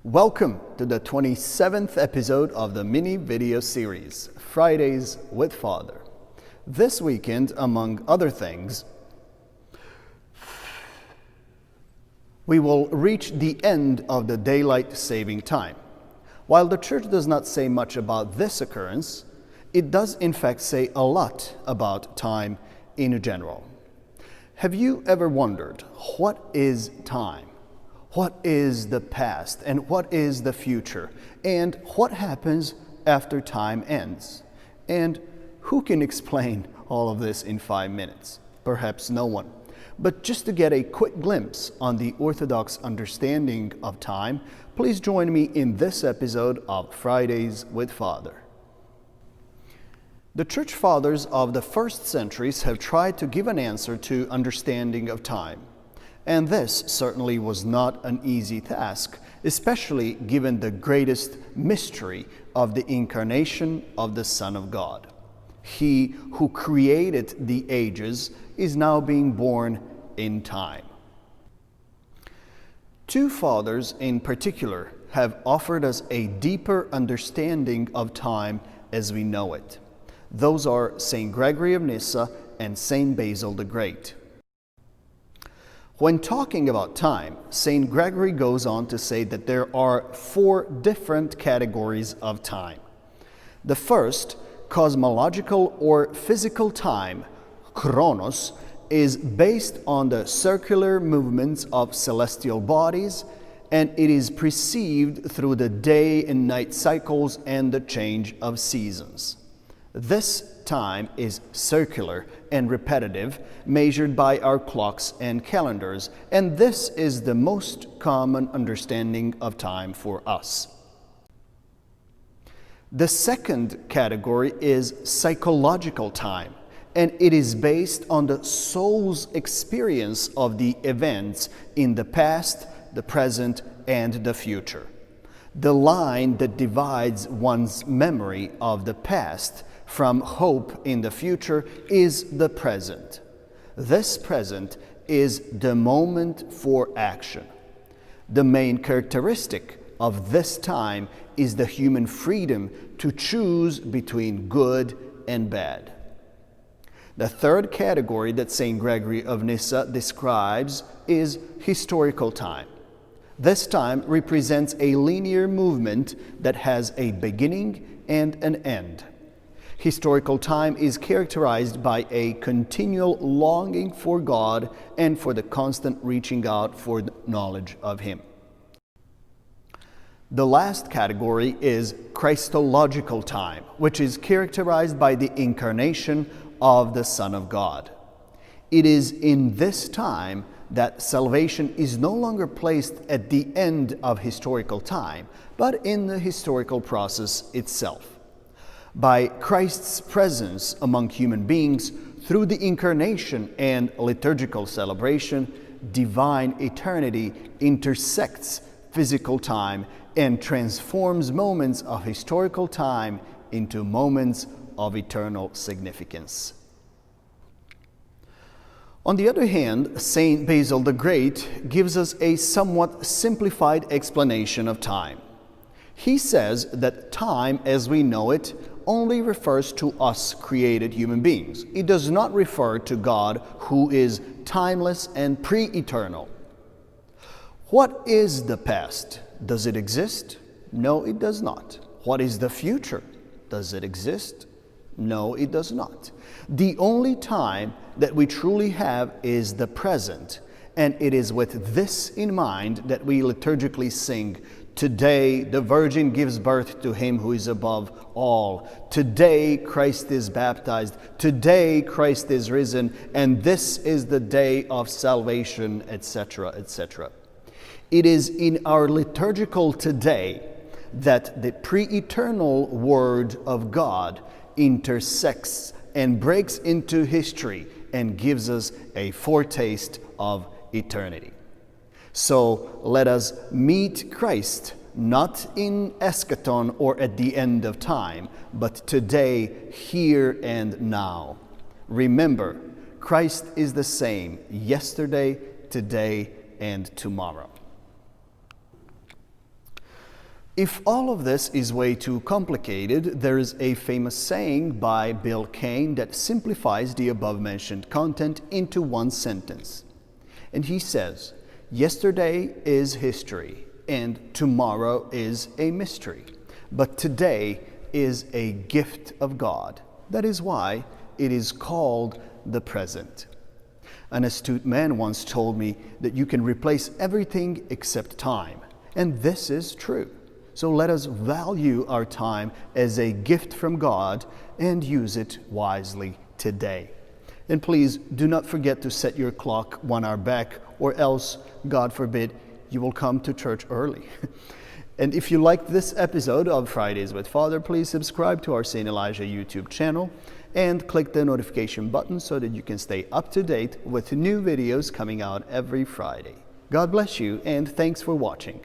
Welcome to the 27th episode of the mini video series, Fridays with Father. This weekend, among other things, we will reach the end of the daylight saving time. While the church does not say much about this occurrence, it does in fact say a lot about time in general. Have you ever wondered, what is time? What is the past and what is the future? And what happens after time ends? And who can explain all of this in 5 minutes? Perhaps no one. But just to get a quick glimpse on the Orthodox understanding of time, please join me in this episode of Fridays with Father. The Church Fathers of the first centuries have tried to give an answer to understanding of time. And this certainly was not an easy task, especially given the greatest mystery of the incarnation of the Son of God. He who created the ages is now being born in time. Two fathers in particular have offered us a deeper understanding of time as we know it. Those are Saint Gregory of Nyssa and Saint Basil the Great. When talking about time, Saint Gregory goes on to say that there are 4 different categories of time. The first, cosmological or physical time, chronos, is based on the circular movements of celestial bodies, and it is perceived through the day and night cycles and the change of seasons. This time is circular and repetitive, measured by our clocks and calendars, and this is the most common understanding of time for us. The second category is psychological time, and it is based on the soul's experience of the events in the past, the present, and the future. The line that divides one's memory of the past from hope in the future is the present. This present is the moment for action. The main characteristic of this time is the human freedom to choose between good and bad. The third category that Saint Gregory of Nyssa describes is historical time. This time represents a linear movement that has a beginning and an end. Historical time is characterized by a continual longing for God and for the constant reaching out for the knowledge of Him. The last category is Christological time, which is characterized by the incarnation of the Son of God. It is in this time that salvation is no longer placed at the end of historical time, but in the historical process itself. By Christ's presence among human beings through the incarnation and liturgical celebration, divine eternity intersects physical time and transforms moments of historical time into moments of eternal significance. On the other hand, Saint Basil the Great gives us a somewhat simplified explanation of time. He says that time as we know it only refers to us created human beings. It does not refer to God, who is timeless and pre-eternal. What is the past? Does it exist? No, it does not. What is the future? Does it exist? No, it does not. The only time that we truly have is the present, and it is with this in mind that we liturgically sing, "Today the Virgin gives birth to Him who is above all. Today Christ is baptized. Today Christ is risen. And this is the day of salvation," etc., etc. It is in our liturgical today that the pre-eternal Word of God intersects and breaks into history and gives us a foretaste of eternity. So let us meet Christ not in eschaton or at the end of time, but today, here and now. Remember, Christ is the same yesterday, today, and tomorrow. If all of this is way too complicated, there is a famous saying by Bill Kane that simplifies the above-mentioned content into one sentence. And he says, "Yesterday is history, and tomorrow is a mystery. But today is a gift of God. That is why it is called the present." An astute man once told me that you can replace everything except time. And this is true. So let us value our time as a gift from God and use it wisely today. And please do not forget to set your clock 1 hour back, or else, God forbid, you will come to church early. And if you liked this episode of Fridays with Father, please subscribe to our St. Elijah YouTube channel and click the notification button so that you can stay up to date with new videos coming out every Friday. God bless you, and thanks for watching.